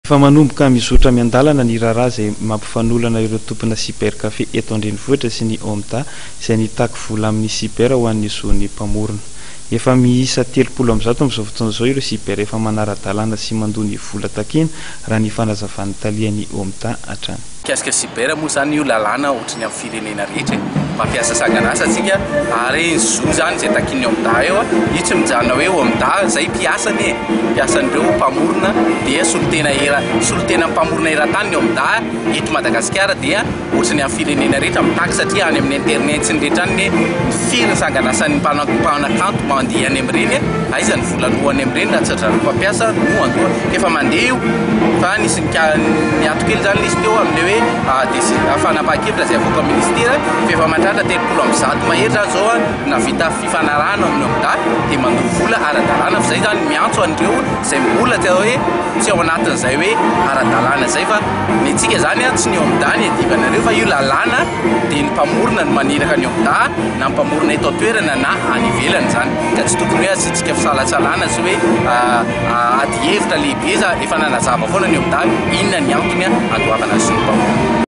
Fa manomboka mizotra miandalana ny raharaha izay mampifanolana ireo tompona cybercafé eto an-drenivohitra sy ny OMDA izay nitaky vola amin'ny cyber ho an'ny zon'ny mpamorona. Efa miisa 30 amin'izao amin'izao fotoana izao ireo cyber efa manara-dalàna sy mandony vola takina raha ny fanazavan'ny talian'ny OMDA hatrany. Kiasika cyber moa zany io lalàna ohatrany amin'ny firenena rehetra mampiasa sangan'asa atsika ary zo zany izay takin'ny OMDA eo io tsy mijanona hoe OMDA izay mpiasan'ireo mpamorona dia solotena mpamorona eran-tany ny OMDA eto Madagasikara dia ohatrany amin'ny firenena rehetra mitaky satria any amin'ny internet sy ny rehetra any ny firy sangan'asan'ny mpanakanto mandeha any amin'ireny aiza ny volalohany amin'ireny raha tsy adrarako mampiasa no andoha efa mandeha io fa nisy niatokely zany lisy teo amin'ny hoe fanapahakevitra izay avoaka ministera efa mahatratra 30 amin'ny zato mahery zany zao navita fifanarahana amin'ny OMDA dia mandoa vola ara-dalàna fa izay zany miantso an'ireo izay mbola tsy hoe tsy ao anatin'izay hoe ara-dalàna izay fa ny antsika zany tsy ny OMDA ny adivanareo fa io lalàna dia ny mpamorona no maneraka ny OMDA na mpamorona eto an-toerana na any ivelany zany ka tsy tokony hoe asitsika fisalatsalana sy hoe ady hevitra lehibe efa nanazava foana ny OMDA inona ny antony andoavana azy ny mpamorona.